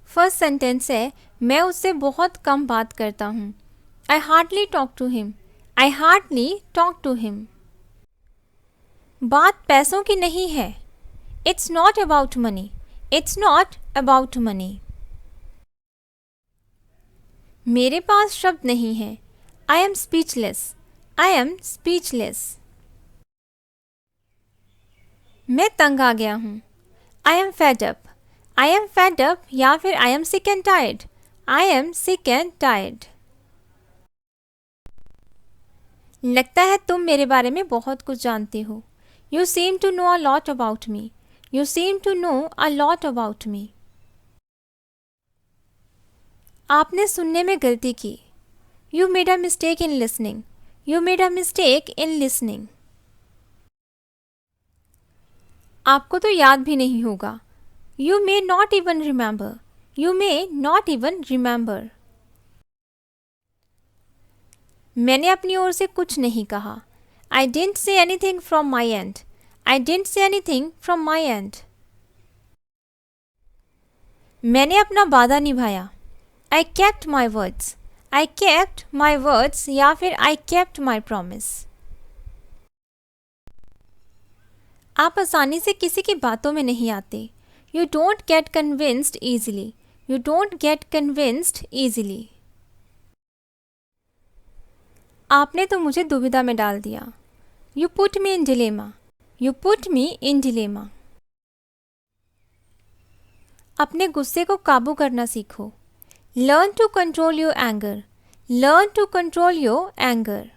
First sentence है मैं उससे बहुत कम बात करता हूँ। I hardly talk to him. I hardly talk to him. बात पैसों की नहीं है। It's not about money. It's not about money. मेरे पास शब्द नहीं है। I am speechless. I am speechless. मैं तंग आ गया हूँ। I am fed up. I am fed up या फिर I am sick and tired. I am sick and tired. लगता है तुम मेरे बारे में बहुत कुछ जानते हो। You seem to know a lot about me. You seem to know a lot about me. आपने सुनने में गलती की। You made a mistake in listening. You made a mistake in listening. आपको तो याद भी नहीं होगा। You may not even remember. You may not even remember. मैंने अपनी ओर से कुछ नहीं कहा। I didn't say anything from my end. I didn't say anything from my and. मैंने अपना वादा निभाया। I kept my words. I kept my words या फिर आई केप्ट माई प्रॉमिस। आप आसानी से किसी की बातों में नहीं आते। You don't get convinced easily. You don't get convinced easily. आपने तो मुझे दुविधा में डाल दिया। You put me in dilemma. You put me in dilemma. अपने गुस्से को काबू करना सीखो। Learn to control your anger. Learn to control your anger.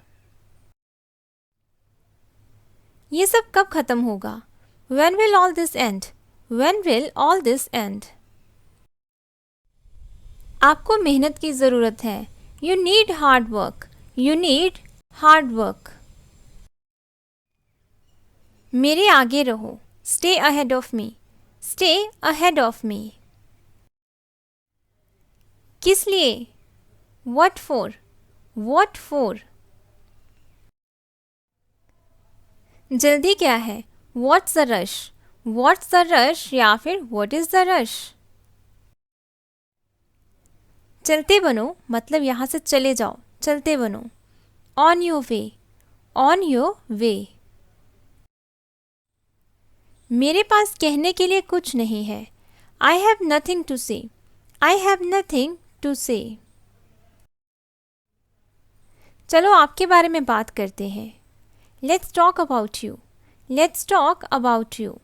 ये सब कब खत्म होगा? When will all this end? When will all this end? आपको मेहनत की ज़रूरत है। You need hard work. You need hard work. मेरे आगे रहो। Stay ahead of me. Stay ahead of me. किस लिए? What for? What for? जल्दी क्या है? What's the rush? What's the rush या फिर What is the rush? चलते बनो मतलब यहाँ से चले जाओ। चलते बनो। On your way. On your way. मेरे पास कहने के लिए कुछ नहीं है। I have nothing to say. I have nothing to say. चलो आपके बारे में बात करते हैं। Let's talk about you. Let's talk about you.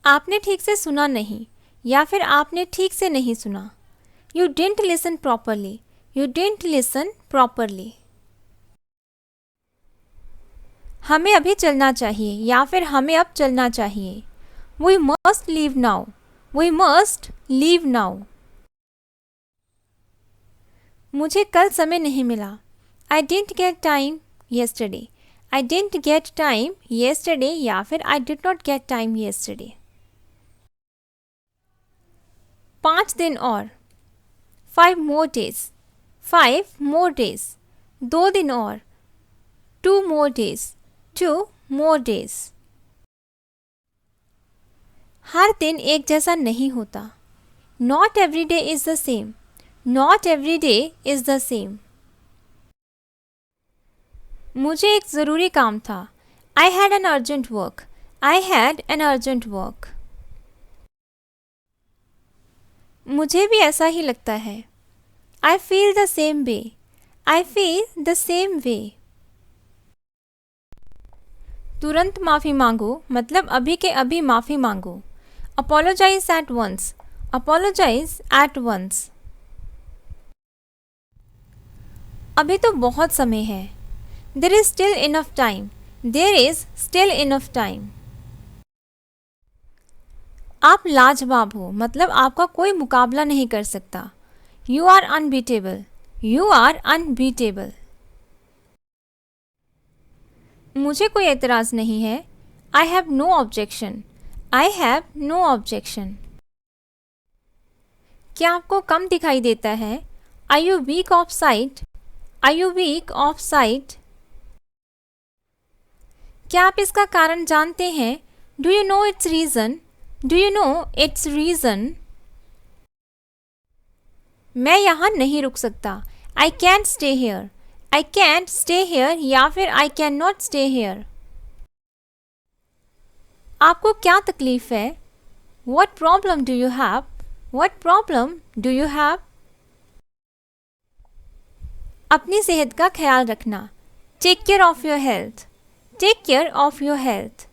आपने ठीक से सुना नहीं या फिर आपने ठीक से नहीं सुना। You didn't listen properly. You didn't listen properly. हमें अभी चलना चाहिए या फिर हमें अब चलना चाहिए। We must leave now. We must leave now. मुझे कल समय नहीं मिला। I didn't get time yesterday. I didn't get time yesterday या फिर I did not get time yesterday. 5 दिन और। 5 more days. 5 more days. 2 दिन और। 2 more days. 2 more days. हर दिन एक जैसा नहीं होता। Not every day is the same. Not every day is the same. मुझे एक ज़रूरी काम था। I had an urgent work. I had an urgent work. मुझे भी ऐसा ही लगता है। I feel the same way. I feel the same way. तुरंत माफ़ी मांगो मतलब अभी के अभी माफ़ी मांगो। Apologize at once. Apologize at once. अभी तो बहुत समय है। There is still enough time. There is still enough time. आप लाजवाब हो मतलब आपका कोई मुकाबला नहीं कर सकता। You are unbeatable. You are unbeatable. मुझे कोई एतराज़ नहीं है। I have no objection. I have no objection. क्या आपको कम दिखाई देता है? Are you weak of sight? Are you weak of sight? क्या आप इसका कारण जानते हैं? Do you know its reason? Do you know its reason? मैं यहाँ नहीं रुक सकता. I can't stay here. I can't stay here या फिर I cannot stay here. आपको क्या तकलीफ है? What problem do you have? What problem do you have? अपनी सेहत का ख्याल रखना. Take care of your health. Take care of your health.